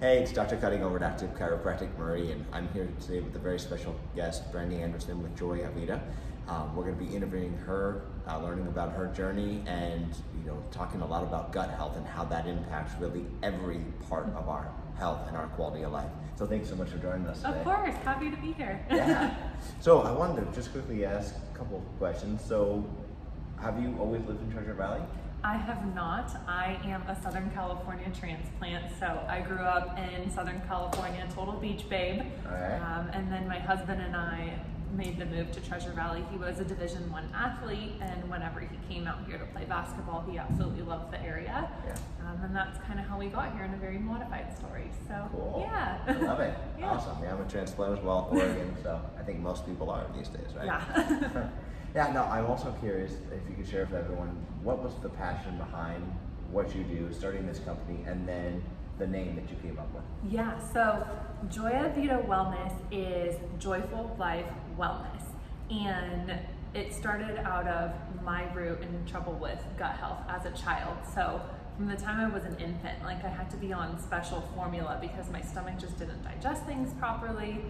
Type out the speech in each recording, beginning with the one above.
Hey, it's Dr. Cutting over at Active Chiropractic Meridian. I'm here today with a very special guest, Brandi Anderson with Joia Vida. We're going to be interviewing her, learning about her journey, and talking a lot about gut health and how that impacts really every part of our health and our quality of life. So thanks so much for joining us today. Of course, happy to be here. Yeah. So I wanted to just quickly ask a couple of questions. So have you always lived in Treasure Valley? I have not. I am a Southern California transplant, so I grew up in Southern California, total beach babe. All right. And then my husband and I made the move to Treasure Valley. He was a Division I athlete, and whenever he came out here to play basketball, he absolutely loved the area. Yeah. And that's kind of how we got here in a very modified story. So, Cool. yeah. I love it. Yeah. Awesome. Yeah, I'm a transplant as well, Oregon, so I think most people are these days, right? Yeah. Yeah, no, I'm also curious if you could share with everyone, what was the passion behind what you do, starting this company, and then the name that you came up with? Yeah, so Joia Vida Wellness is Joyful Life Wellness. And it started out of my root in trouble with gut health as a child. So from the time I was an infant, I had to be on special formula because my stomach just didn't digest things properly,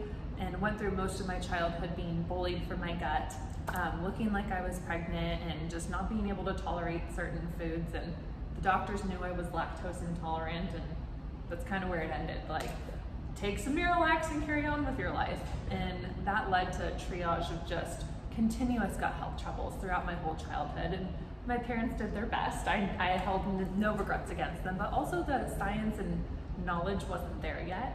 and went through most of my childhood being bullied for my gut, looking like I was pregnant and just not being able to tolerate certain foods. And the doctors knew I was lactose intolerant, and that's kind of where it ended. Take some Miralax and carry on with your life. And that led to a triage of just continuous gut health troubles throughout my whole childhood. And my parents did their best. I held no regrets against them, but also the science and knowledge wasn't there yet.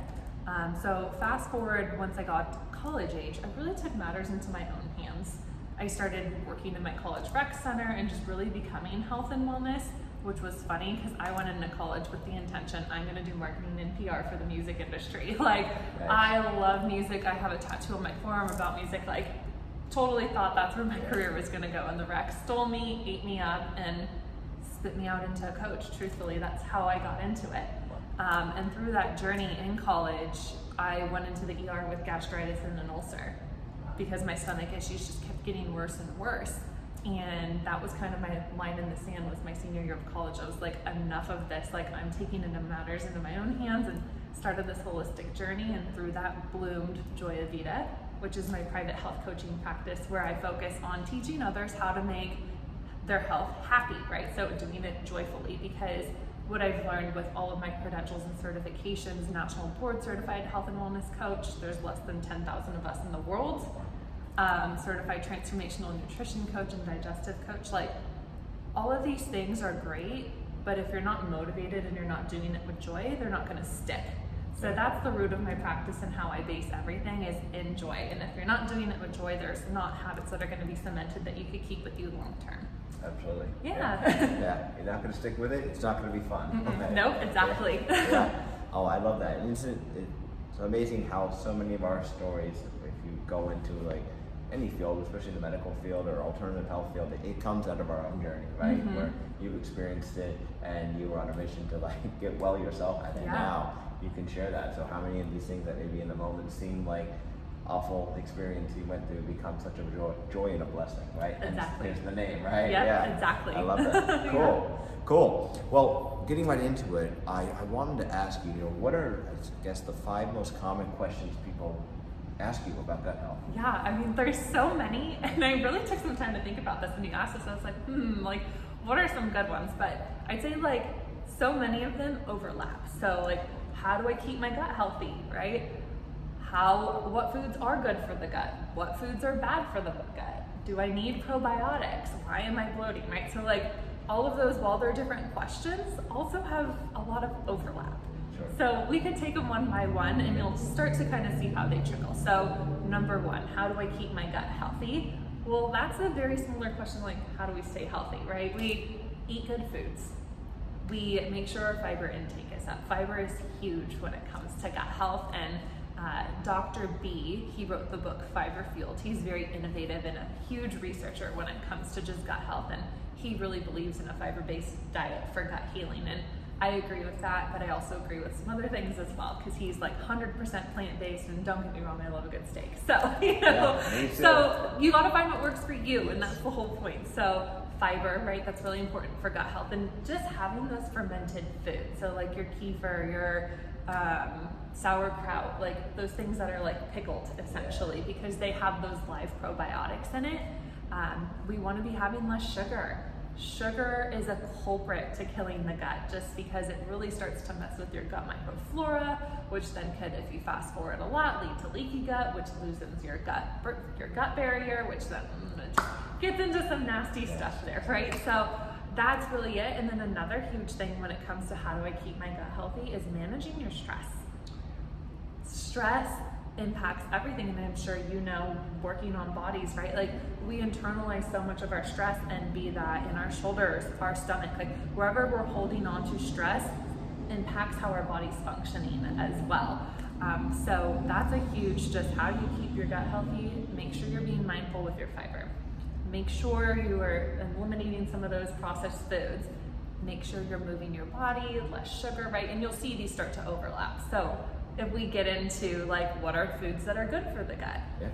So fast forward, once I got to college age, I really took matters into my own hands. I started working in my college rec center and just really becoming health and wellness, which was funny because I went into college with the intention, I'm gonna do marketing and PR for the music industry. Nice. I love music. I have a tattoo on my forearm about music. Totally thought that's where my career was gonna go. And the rec stole me, ate me up, and spit me out into a coach. Truthfully, that's how I got into it. And through that journey in college, I went into the ER with gastritis and an ulcer because my stomach issues just kept getting worse and worse. And that was kind of my line in the sand was my senior year of college. I was like, enough of this. I'm taking into matters into my own hands, and started this holistic journey. And through that bloomed Joia Vida, which is my private health coaching practice where I focus on teaching others how to make their health happy, right? So doing it joyfully, because what I've learned with all of my credentials and certifications, national board certified health and wellness coach, there's less than 10,000 of us in the world, certified transformational nutrition coach and digestive coach, all of these things are great, but if you're not motivated and you're not doing it with joy, they're not gonna stick. So that's the root of my practice and how I base everything is in joy. And if you're not doing it with joy, there's not habits that are gonna be cemented that you could keep with you long term. Absolutely. Yeah. Yeah. You're not going to stick with it. It's not going to be fun. Okay. Nope, exactly. Yeah. Oh, I love that. And it's amazing how so many of our stories, if you go into any field, especially the medical field or alternative health field, it comes out of our own journey, right? Mm-hmm. Where you've experienced it and you were on a mission to get well yourself, and then now you can share that. So how many of these things that maybe in the moment seem like awful experience you went through become such a joy and a blessing, right? Exactly. And there's the name, right? Yep, yeah, exactly. I love that. Cool. Well, getting right into it, I wanted to ask you, what are, I guess, the 5 most common questions people ask you about gut health? Yeah, there's so many, and I really took some time to think about this when you asked this. I was like, what are some good ones? But I'd say so many of them overlap. So how do I keep my gut healthy, right? What foods are good for the gut? What foods are bad for the gut? Do I need probiotics? Why am I bloating, right? So all of those, while they're different questions, also have a lot of overlap. Sure. So we could take them one by one and you'll start to kind of see how they trickle. So number 1, how do I keep my gut healthy? Well, that's a very similar question how do we stay healthy, right? We eat good foods. We make sure our fiber intake is up. Fiber is huge when it comes to gut health, and Dr. B, he wrote the book Fiber Fueled. He's very innovative and a huge researcher when it comes to just gut health, and he really believes in a fiber-based diet for gut healing. And I agree with that, but I also agree with some other things as well, because he's 100% plant-based, and don't get me wrong, I love a good steak. So, Yeah, me too. so you gotta find what works for you, and that's the whole point. So fiber, right? That's really important for gut health, and just having those fermented foods. So like your kefir, your sauerkraut, like those things that are like pickled essentially, because they have those live probiotics in it. We want to be having less sugar. Sugar is a culprit to killing the gut, just because it really starts to mess with your gut microflora, which then could, if you fast forward a lot, lead to leaky gut, which loosens your gut barrier, which then gets into some nasty stuff there, right? So that's really it. And then another huge thing when it comes to how do I keep my gut healthy is managing your stress. Stress impacts everything, and I'm sure you know, working on bodies, right? Like we internalize so much of our stress, and be that in our shoulders, our stomach, like wherever we're holding on to stress impacts how our body's functioning as well. So that's a huge, just how do you keep your gut healthy? Make sure you're being mindful with your fiber. Make sure you are eliminating some of those processed foods. Make sure you're moving your body, less sugar, right? And you'll see these start to overlap. So if we get into like, what are foods that are good for the gut? Yeah.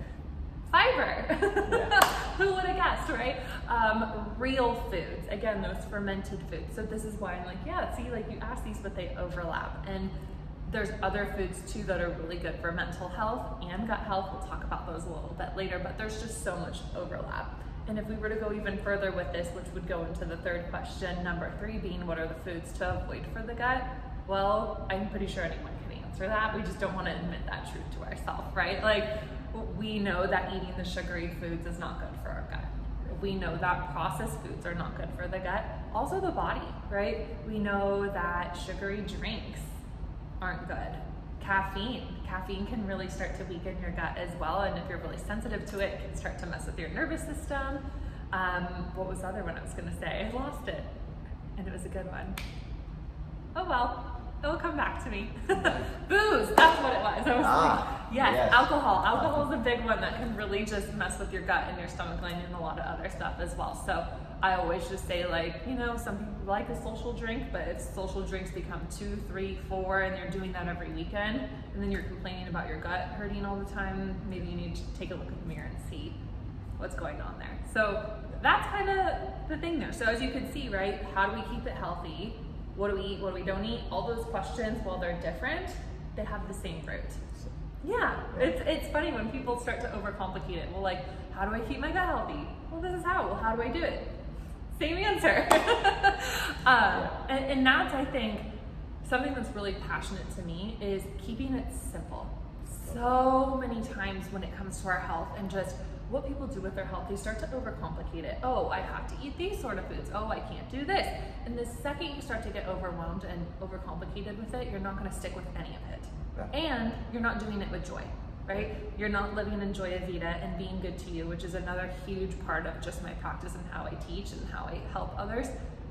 Fiber. Yeah. Who would have guessed, right? Real foods. Again, those fermented foods. So this is why I'm like, yeah, see, like you ask these, but they overlap. And there's other foods too that are really good for mental health and gut health. We'll talk about those a little bit later, but there's just so much overlap. And if we were to go even further with this, which would go into the third question, number 3 being, what are the foods to avoid for the gut? Well, I'm pretty sure anyone can answer that. We just don't want to admit that truth to ourselves, right? Like, we know that eating the sugary foods is not good for our gut. We know that processed foods are not good for the gut. Also the body, right? We know that sugary drinks aren't good. Caffeine can really start to weaken your gut as well, and if you're really sensitive to it, it can start to mess with your nervous system. What was the other one I was going to say? I lost it, and it was a good one. Oh well, it'll come back to me. Booze, that's what it was. I was like, yes, alcohol. Alcohol is a big one that can really just mess with your gut and your stomach lining and a lot of other stuff as well. So I always just say, like, you know, some people like a social drink, but if social drinks become 2, 3, 4, and you're doing that every weekend, and then you're complaining about your gut hurting all the time, maybe you need to take a look in the mirror and see what's going on there. So that's kind of the thing there. So as you can see, right, how do we keep it healthy? What do we eat? What do we don't eat? All those questions, while they're different, they have the same root. Yeah, it's funny when people start to overcomplicate it. Well, like, how do I keep my gut healthy? Well, this is how. Well, how do I do it? Same answer. And that's, I think, something that's really passionate to me is keeping it simple. So many times when it comes to our health and just what people do with their health, they start to overcomplicate it. Oh, I have to eat these sort of foods. Oh, I can't do this. And the second you start to get overwhelmed and overcomplicated with it, you're not going to stick with any of it. Yeah. And you're not doing it with joy, right? You're not living in Joia Vida and being good to you, which is another huge part of just my practice and how I teach and how I help others.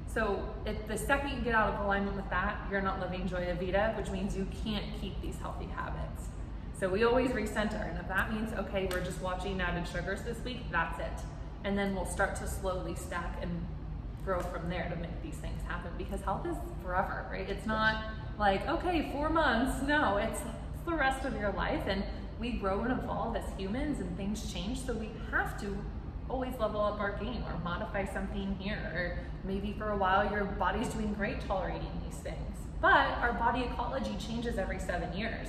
So if the second you get out of alignment with that, you're not living Joia Vida, which means you can't keep these healthy habits. So we always recenter, and if that means, okay, we're just watching added sugars this week, that's it. And then we'll start to slowly stack and grow from there to make these things happen, because health is forever, right? It's not like, okay, 4 months. No, it's the rest of your life, and we grow and evolve as humans and things change, so we have to always level up our game or modify something here, or maybe for a while your body's doing great tolerating these things, but our body ecology changes every 7 years.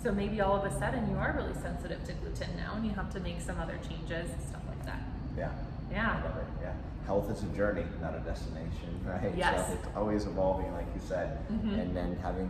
So maybe all of a sudden you are really sensitive to gluten now and you have to make some other changes, stuff like that. Yeah. Yeah. Yeah. Health is a journey, not a destination, right? Yes. So it's always evolving, like you said, and then having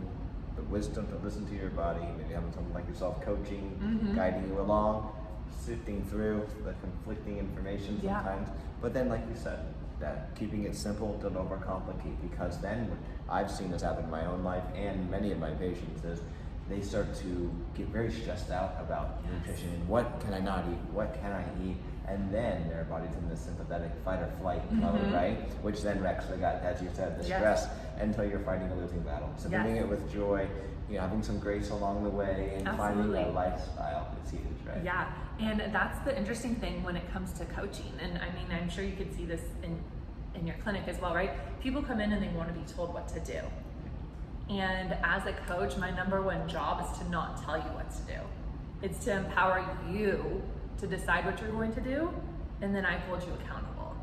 the wisdom to listen to your body, maybe having someone like yourself coaching, guiding you along, sifting through the conflicting information sometimes. But then, like you said, that keeping it simple, don't overcomplicate, because then what I've seen this happen in my own life and many of my patients is they start to get very stressed out about nutrition. What can I not eat? What can I eat? And then their body's in this sympathetic fight or flight mode, right? Which then wrecks the gut, as you said, the stress, until you're fighting a losing battle. So doing it with joy, you know, having some grace along the way, and finding a lifestyle is huge, right? Yeah, and that's the interesting thing when it comes to coaching. And I mean, I'm sure you could see this in your clinic as well, right? People come in and they want to be told what to do. And as a coach, my #1 job is to not tell you what to do. It's to empower you to decide what you're going to do, and then I hold you accountable.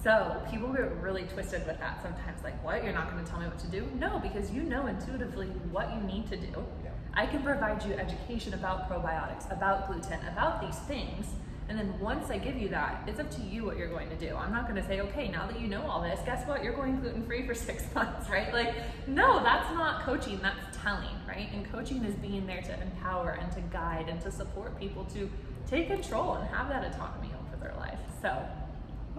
So people get really twisted with that sometimes, like, what? You're not going to tell me what to do? No, because you know intuitively what you need to do. Yeah. I can provide you education about probiotics, about gluten, about these things. And then once I give you that, it's up to you what you're going to do. I'm not going to say, okay, now that you know all this, guess what? You're going gluten-free for 6 months, right? Like, no, that's not coaching, that's telling, right? And coaching is being there to empower and to guide and to support people to take control and have that autonomy over their life. So,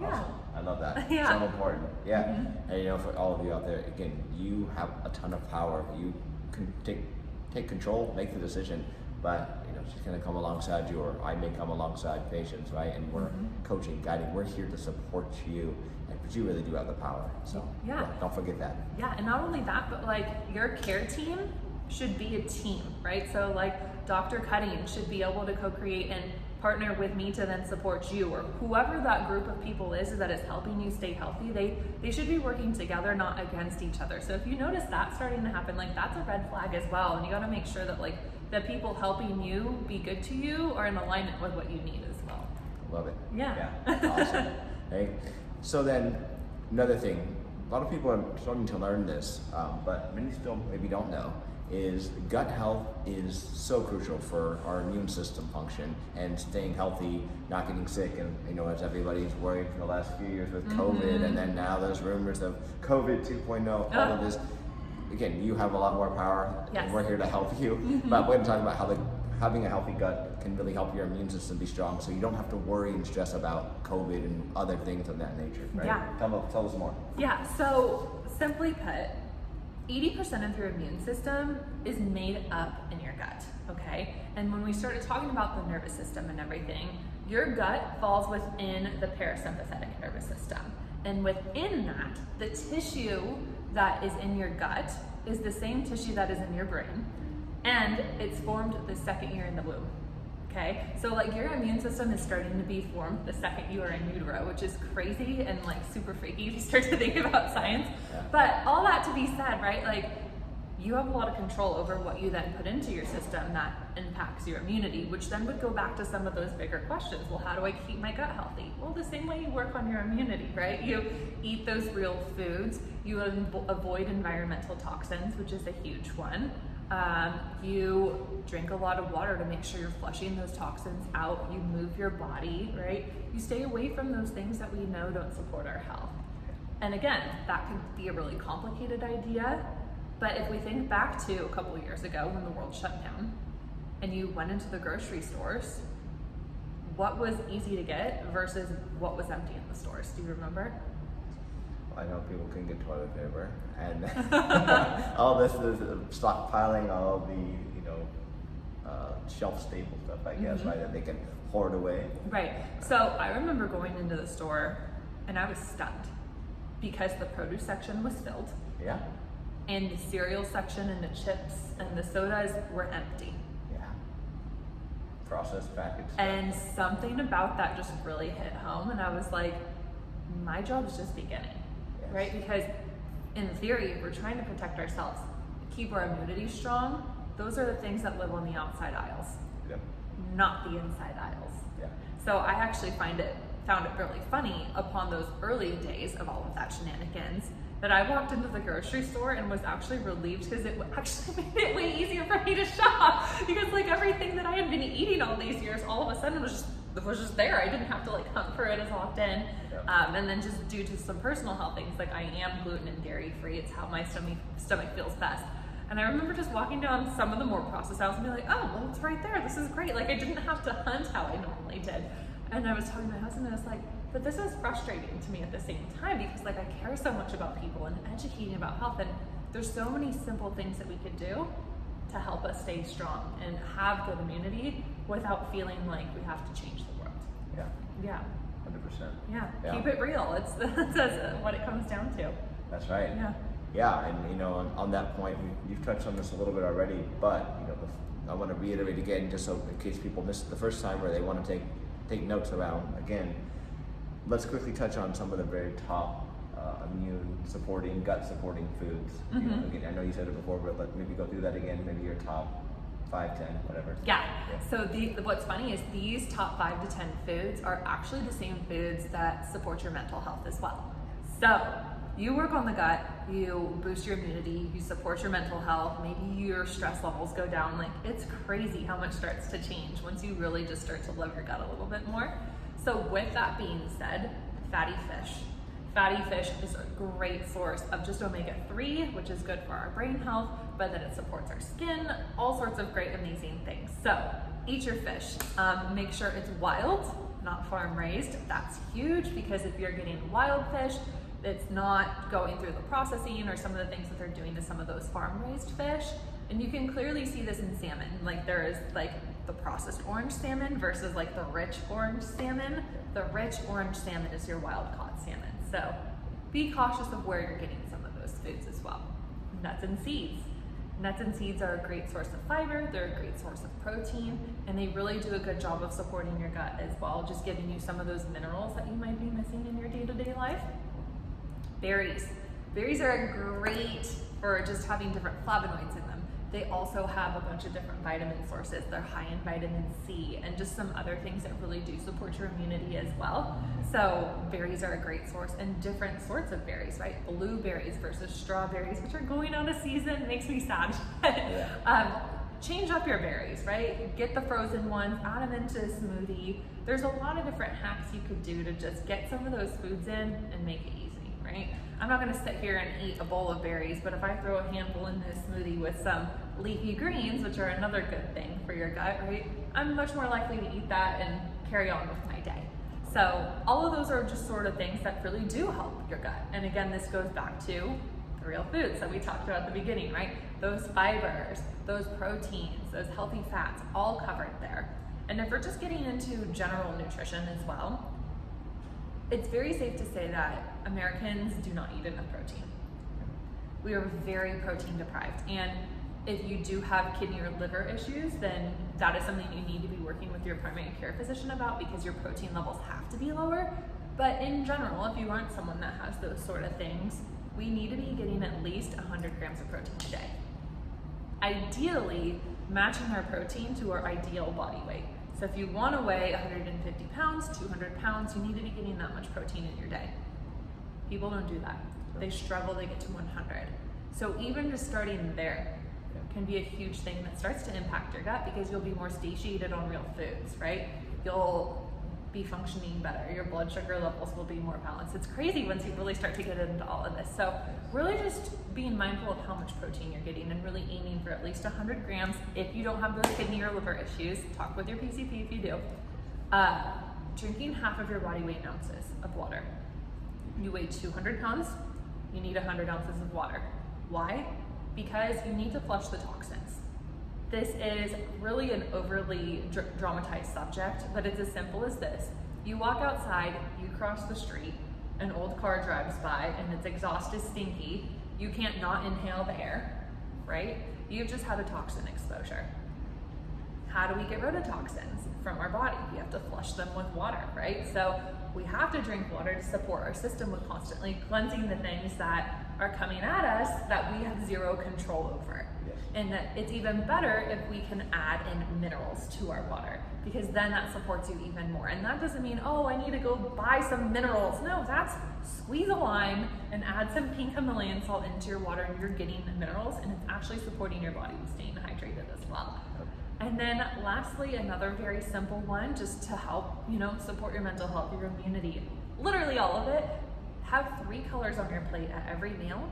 yeah. Awesome. I love that. Yeah. So important. Yeah. And you know, for all of you out there, again, you have a ton of power. You can take control, make the decision, but you know, she's going to come alongside you, or I may come alongside patients, right? And we're coaching, guiding. We're here to support you, but you really do have the power. So yeah, don't forget that. Yeah, and not only that, but like your care team should be a team, right? So like Dr. Cutting should be able to co-create and partner with me to then support you, or whoever that group of people is that is helping you stay healthy. They should be working together, not against each other. So if you notice that starting to happen, like that's a red flag as well. And you got to make sure that like the people helping you be good to you are in alignment with what you need as well. Love it. Yeah. Awesome. Hey, so then another thing, a lot of people are starting to learn this, but many still maybe don't know, is gut health is so crucial for our immune system function and staying healthy, not getting sick. And you know, as everybody's worried for the last few years with COVID, and then now there's rumors of COVID 2.0, all of this. Again, you have a lot more power, Yes. and we're here to help you. But we're going to talk about how having a healthy gut can really help your immune system be strong, so you don't have to worry and stress about COVID and other things of that nature, right? Yeah. Tell us more. Yeah, so simply put, 80% of your immune system is made up in your gut, okay? And when we started talking about the nervous system and everything, your gut falls within the parasympathetic nervous system. And within that, the tissue that is in your gut is the same tissue that is in your brain. And it's formed the second you're in the womb, okay? So like your immune system is starting to be formed the second you are in utero, which is crazy and like super freaky if you start to think about science. Yeah. But all that to be said, right? Like you have a lot of control over what you then put into your system that impacts your immunity, which then would go back to some of those bigger questions. Well, how do I keep my gut healthy? Well, the same way you work on your immunity, right? You eat those real foods, you avoid environmental toxins, which is a huge one. You drink a lot of water to make sure you're flushing those toxins out. You move your body, right? You stay away from those things that we know don't support our health. And again, that could be a really complicated idea, but if we think back to a couple of years ago when the world shut down and you went into the grocery stores, what was easy to get versus what was empty in the stores? Do you remember? I know people can get toilet paper, and all this is stockpiling all of the, shelf staple stuff, I guess, right, that they can hoard away. Right. So I remember going into the store and I was stunned because the produce section was filled. Yeah. And the cereal section and the chips and the sodas were empty. Yeah. Processed packaged stuff. And something about that just really hit home, and I was like, my job is just beginning. Yes. Right? Because in theory, if we're trying to protect ourselves, keep our immunity strong, those are the things that live on the outside aisles, Yep. not the inside aisles. Yeah. So I actually found it really funny upon those early days of all of that shenanigans that I walked into the grocery store and was actually relieved because it actually made it way easier for me to shop, because like everything that I had been eating all these years all of a sudden was just there. I didn't have to like hunt for it as often. Yeah. And then just due to some personal health things, like I am gluten and dairy free. It's how my stomach feels best. And I remember just walking down some of the more processed aisles and be like, oh, well, it's right there. This is great. Like I didn't have to hunt how I normally did. And I was talking to my husband and I was like, but this is frustrating to me at the same time, because like I care so much about people and educating about health, and there's so many simple things that we could do to help us stay strong and have good immunity without feeling like we have to change the world. Yeah. Yeah. 100%. Yeah. Yeah. Keep it real. That's what it comes down to. That's right. Yeah. Yeah, and on that point, you've touched on this a little bit already, but I want to reiterate again, just so in case people missed it the first time, or they want to take notes around again. Let's quickly touch on some of the very top immune supporting, gut supporting foods. Mm-hmm. Again, I know you said it before, but maybe go through that again. Maybe your top 5, 10, whatever. Yeah. So what's funny is these top 5 to 10 foods are actually the same foods that support your mental health as well. So you work on the gut, you boost your immunity, you support your mental health, maybe your stress levels go down. Like, it's crazy how much starts to change once you really just start to love your gut a little bit more. So with that being said, fatty fish. Fatty fish is a great source of just omega-3, which is good for our brain health, but then it supports our skin, all sorts of great, amazing things. So eat your fish. Make sure it's wild, not farm raised. That's huge, because if you're getting wild fish, it's not going through the processing or some of the things that they're doing to some of those farm raised fish. And you can clearly see this in salmon. Like, there is like the processed orange salmon versus like the rich orange salmon. The rich orange salmon is your wild caught salmon. So be cautious of where you're getting some of those foods as well. Nuts and seeds. Nuts and seeds are a great source of fiber, they're a great source of protein, and they really do a good job of supporting your gut as well, just giving you some of those minerals that you might be missing in your day-to-day life. Berries. Berries are great for just having different flavonoids in them. They also have a bunch of different vitamin sources. They're high in vitamin C and just some other things that really do support your immunity as well. So berries are a great source, and different sorts of berries, right? Blueberries versus strawberries, which are going out of season, makes me sad. Change up your berries, right? Get the frozen ones, add them into a smoothie. There's a lot of different hacks you could do to just get some of those foods in and make it easy, right? I'm not gonna sit here and eat a bowl of berries, but if I throw a handful into a smoothie with some leafy greens, which are another good thing for your gut, right? I'm much more likely to eat that and carry on with my day. So all of those are just sort of things that really do help your gut. And again, this goes back to the real foods that we talked about at the beginning, right? Those fibers, those proteins, those healthy fats, all covered there. And if we're just getting into general nutrition as well, it's very safe to say that Americans do not eat enough protein. We are very protein deprived. And if you do have kidney or liver issues, then that is something you need to be working with your primary care physician about, because your protein levels have to be lower. But in general, if you aren't someone that has those sort of things, we need to be getting at least 100 grams of protein a day. Ideally, matching our protein to our ideal body weight. So if you want to weigh 150 pounds, 200 pounds, you need to be getting that much protein in your day. People don't do that. They struggle to get to 100. So even just starting there can be a huge thing that starts to impact your gut, because you'll be more satiated on real foods, right? You'll be functioning better. Your blood sugar levels will be more balanced. It's crazy once you really start to get into all of this. So really just being mindful of how much protein you're getting, and really aiming for at least 100 grams. If you don't have those kidney or liver issues, talk with your PCP if you do. Drinking half of your body weight in ounces of water. You weigh 200 pounds, you need 100 ounces of water. Why? Because you need to flush the toxins. This is really an overly dramatized subject, but it's as simple as this. You walk outside, you cross the street, an old car drives by and its exhaust is stinky. You can't not inhale the air, right? You've just had a toxin exposure. How do we get rid of toxins from our body? We have to flush them with water, right? So we have to drink water to support our system with constantly cleansing the things that are coming at us that we have zero control over. Yes. And that it's even better if we can add in minerals to our water, because then that supports you even more. And that doesn't mean, oh, I need to go buy some minerals. No, that's squeeze a lime and add some pink Himalayan salt into your water, and you're getting the minerals, and it's actually supporting your body with staying hydrated as well. And then lastly, another very simple one, just to help, support your mental health, your immunity, literally all of it. Have 3 colors on your plate at every meal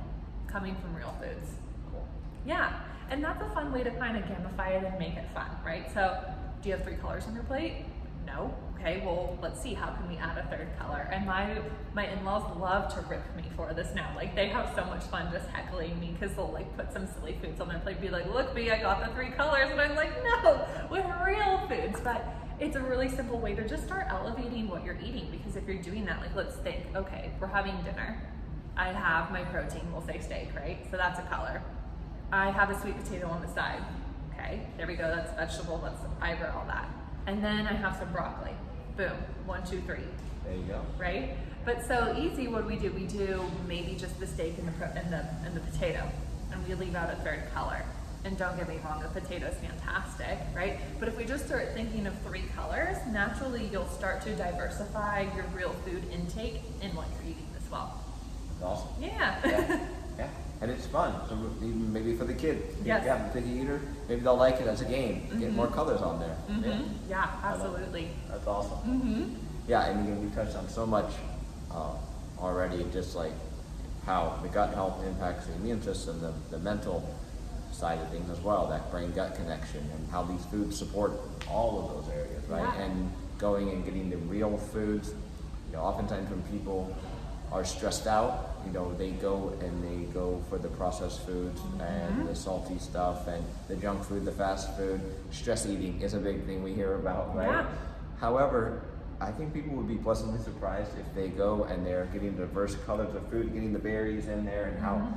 coming from real foods. Cool. Yeah, and that's a fun way to kind of gamify it and make it fun, right? So do you have 3 colors on your plate? No? Okay, well, let's see, how can we add a 3rd color? And my in-laws love to rip me for this now. Like, they have so much fun just heckling me, because they'll like put some silly foods on their plate, be like, look, B, I got the 3 colors. And I'm like, no, with real foods. But it's a really simple way to just start elevating what you're eating, because if you're doing that, like, let's think, okay, we're having dinner. I have my protein, we'll say steak, right? So that's a color. I have a sweet potato on the side. Okay, there we go, that's vegetable, that's fiber, all that. And then I have some broccoli. Boom, 1, 2, 3. There you go. Right? But so easy, what do? We do maybe just the steak and the potato, and we leave out a 3rd color. And don't get me wrong, a potato's fantastic, right? But if we just start thinking of 3 colors, naturally you'll start to diversify your real food intake in what you're eating as well. That's awesome. Yeah. Yeah. And it's fun. So even maybe for the kid, Yes. if you have a picky eater, maybe they'll like it as a game. Get more colors on there. Yeah, absolutely. That's awesome. Yeah, and again, you touched on so much already, just like how the gut health impacts the immune system, the mental side of things as well, that brain-gut connection, and how these foods support all of those areas, right? Yeah. And going and getting the real foods, oftentimes when people are stressed out, they go for the processed foods and the salty stuff and the junk food, the fast food. Stress eating is a big thing we hear about, right? Yeah. However, I think people would be pleasantly surprised if they go and they're getting diverse colors of food, getting the berries in there, and how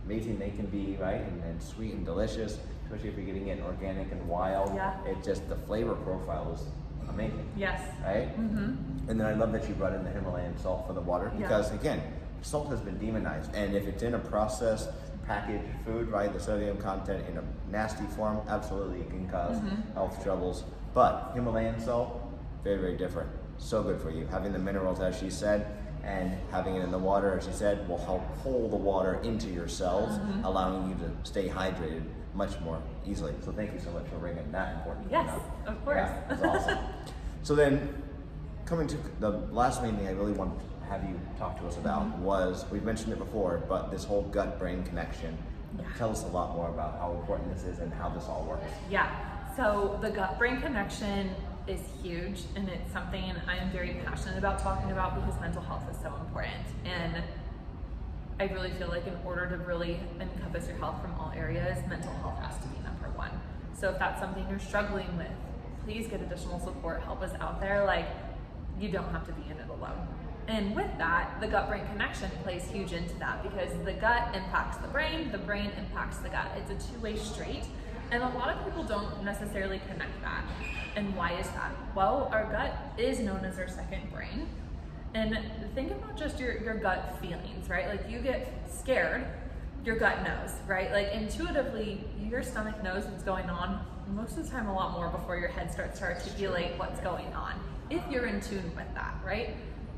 amazing they can be, right? And sweet and delicious, especially if you're getting it organic and wild. Yeah. It just, the flavor profile is amazing. Yes. Right? And then I love that you brought in the Himalayan salt for the water, because again, salt has been demonized, and if it's in a processed packaged food, right, the sodium content in a nasty form, absolutely it can cause health troubles. But Himalayan salt, very, very different. So good for you. Having the minerals, as she said, and having it in the water, as she said, will help pull the water into your cells, allowing you to stay hydrated much more easily. So thank you so much for bringing that important thing Yes, up. of course. Yeah, that's awesome. So then, coming to the last main thing I really wanted to have you talk to us about was, we've mentioned it before, but this whole gut-brain connection. Tell us a lot more about how important this is and how this all works. Yeah, so the gut-brain connection is huge, and it's something I'm very passionate about talking about because mental health is so important. And I really feel like in order to really encompass your health from all areas, mental health has to be number 1. So if that's something you're struggling with, please get additional support, help us out there. Like, you don't have to be in it alone. And with that, the gut-brain connection plays huge into that, because the gut impacts the brain impacts the gut. It's a two-way street, and a lot of people don't necessarily connect that. And why is that? Well, our gut is known as our second brain. And think about just your gut feelings, right? Like, you get scared, your gut knows, right? Like, intuitively, your stomach knows what's going on most of the time a lot more before your head starts to articulate what's going on, if you're in tune with that, right?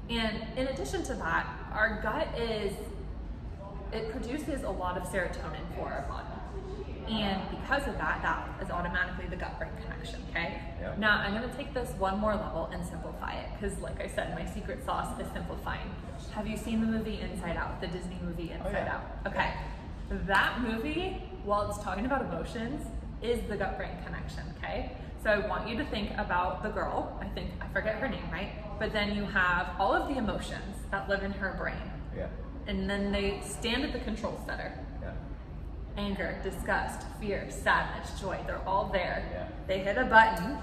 And in addition to that, our gut it produces a lot of serotonin for our body. And because of that, that is automatically the gut-brain connection, okay? Yeah. Now, I'm gonna take this one more level and simplify it, because like I said, my secret sauce is simplifying. Have you seen the movie Inside Out, the Disney movie Inside Out? Okay. That movie, while it's talking about emotions, is the gut-brain connection, okay? So I want you to think about the girl, I forget her name, right? But then you have all of the emotions that live in her brain. Yeah. And then they stand at the control center. Yeah. Anger, disgust, fear, sadness, joy, they're all there. Yeah. They hit a button,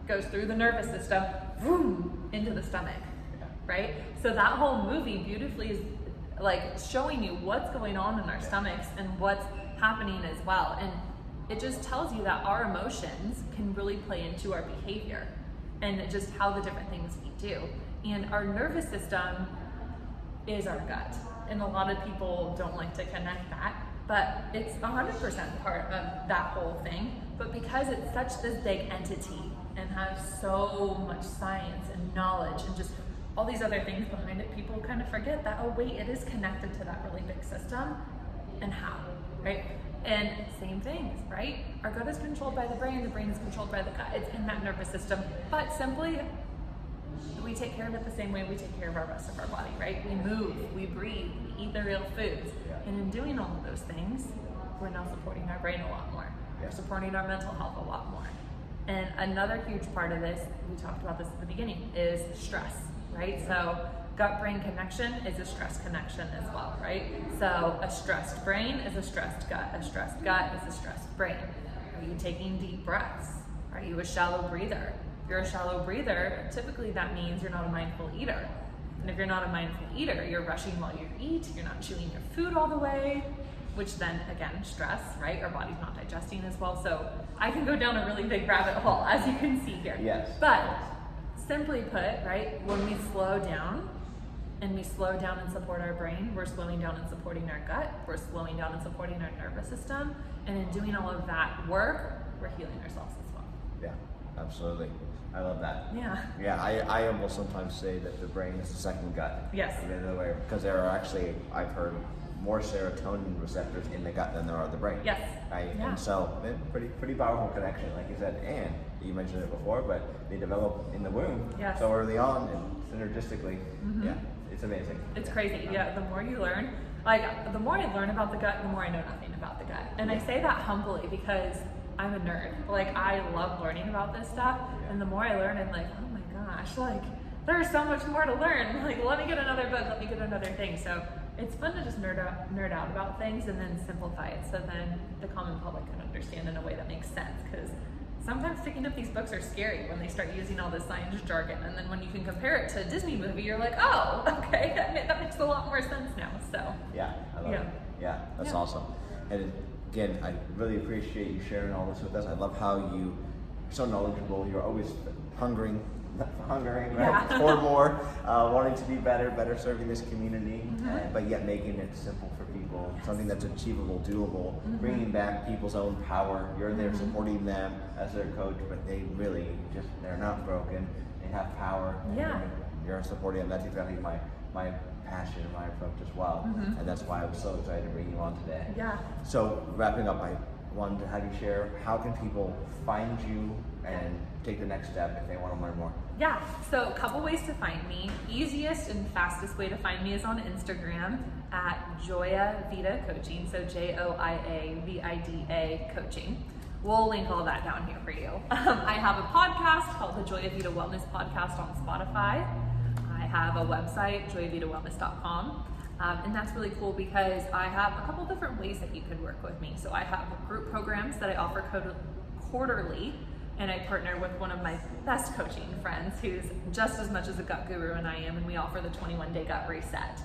goes through the nervous system, boom, into the stomach, right? So that whole movie beautifully is like showing you what's going on in our stomachs and what's happening as well. And it just tells you that our emotions can really play into our behavior and just how the different things we do. And our nervous system is our gut. And a lot of people don't like to connect that, but it's 100% part of that whole thing. But because it's such this big entity and has so much science and knowledge and just all these other things behind it, people kind of forget that, oh wait, it is connected to that really big system, and how, right? And same things, right? Our gut is controlled by the brain is controlled by the gut. It's in that nervous system. But simply, we take care of it the same way we take care of our rest of our body, right? We move, we breathe, we eat the real foods. And in doing all of those things, we're now supporting our brain a lot more. We're supporting our mental health a lot more. And another huge part of this, we talked about this at the beginning, is stress, right? So gut-brain connection is a stress connection as well, right? So a stressed brain is a stressed gut. A stressed gut is a stressed brain. Are you taking deep breaths? Are you a shallow breather? If you're a shallow breather, typically that means you're not a mindful eater. And if you're not a mindful eater, you're rushing while you eat, you're not chewing your food all the way, which then, again, stress, right? Our body's not digesting as well. So I can go down a really big rabbit hole, as you can see here. Yes. But simply put, right, when we slow down, and we slow down and support our brain, we're slowing down and supporting our gut, we're slowing down and supporting our nervous system, and in doing all of that work, we're healing ourselves as well. Yeah, absolutely. I love that. Yeah. Yeah, I almost sometimes say that the brain is the second gut. Yes. In another way, because there are actually, I've heard, more serotonin receptors in the gut than there are the brain. Yes. Right? Yeah. And so, pretty powerful connection, like you said. And you mentioned it before, but they develop in the womb Yes. so early on and synergistically. Mm-hmm. Yeah, it's amazing. It's crazy. Yeah, the more you learn, like the more I learn about the gut, the more I know nothing about the gut. And I say that humbly because I'm a nerd. Like I love learning about this stuff, and the more I learn, I'm like, oh my gosh, like there's so much more to learn. Like let me get another book, let me get another thing. So it's fun to just nerd out about things and then simplify it so then the common public can understand in a way that makes sense. Because sometimes picking up these books are scary when they start using all this science jargon, and then when you can compare it to a Disney movie, you're like, oh, okay, that makes a lot more sense now. So yeah, I love it. Yeah, that's awesome. And again, I really appreciate you sharing all this with us. I love how you're so knowledgeable. You're always hungering, right, for more, wanting to be better serving this community, but yet making it simple for people, something that's achievable, doable, bringing back people's own power. You're there supporting them as their coach, but they really they're not broken. They have power. Yeah. You're supporting them. That's exactly my passion and my approach as well. And that's why I was so excited to bring you on today. Yeah. So wrapping up, I wanted to have you share, how can people find you and take the next step if they want to learn more? Yeah, so a couple ways to find me. Easiest and fastest way to find me is on Instagram at Joia Vida Coaching, so Joia Vida Coaching. We'll link all that down here for you. I have a podcast called the Joia Vida Wellness Podcast on Spotify. I have a website, joiavidawellness.com. And that's really cool because I have a couple different ways that you could work with me. So I have group programs that I offer quarterly, and I partner with one of my best coaching friends who's just as much as a gut guru and I am, and we offer the 21-day gut reset.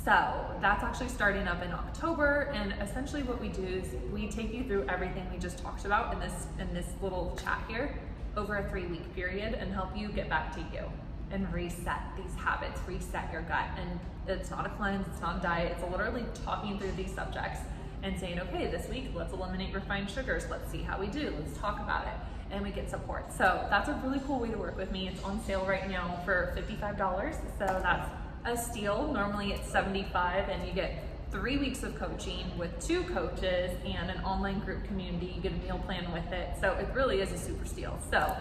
So that's actually starting up in October, and essentially what we do is we take you through everything we just talked about in this little chat here over a 3-week period and help you get back to you and reset these habits, reset your gut. And it's not a cleanse, it's not a diet, it's literally talking through these subjects and saying, okay, this week, let's eliminate refined sugars, let's see how we do, let's talk about it, and we get support. So that's a really cool way to work with me. It's on sale right now for $55, so that's a steal. Normally it's $75, and you get 3 weeks of coaching with 2 coaches and an online group community. You get a meal plan with it, so it really is a super steal. So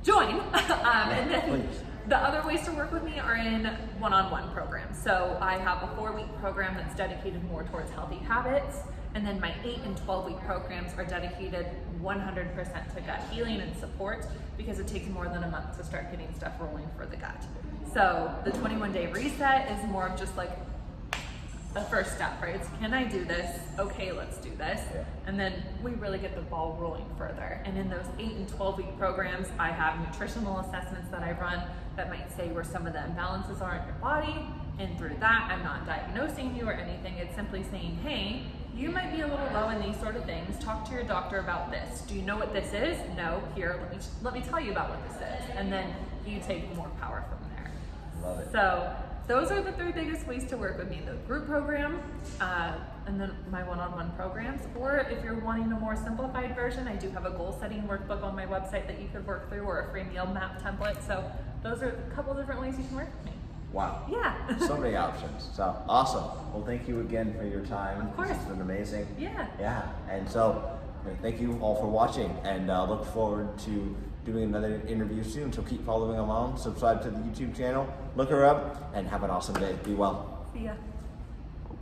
join. And then the other ways to work with me are in one-on-one programs. So I have a 4-week program that's dedicated more towards healthy habits, and then my 8 and 12-week programs are dedicated 100% to gut healing and support, because it takes more than a month to start getting stuff rolling for the gut. So the 21-day reset is more of just like the first step, right? It's, can I do this? Okay, let's do this. And then we really get the ball rolling further. And in those 8 and 12-week programs, I have nutritional assessments that I run that might say where some of the imbalances are in your body. And through that, I'm not diagnosing you or anything. It's simply saying, hey, you might be a little low in these sort of things. Talk to your doctor about this. Do you know what this is? No. Here, let me tell you about what this is. And then you take more power from there. Love it. So those are the 3 biggest ways to work with me: the group program, and then my one-on-one programs. Or if you're wanting a more simplified version, I do have a goal-setting workbook on my website that you could work through, or a free meal map template. So those are a couple different ways you can work with me. Wow. Yeah. So many options. So awesome. Well, thank you again for your time. Of course. This has been amazing. Yeah. Yeah. And so thank you all for watching, and look forward to doing another interview soon. So keep following along, subscribe to the YouTube channel, look her up, and have an awesome day. Be well. See ya.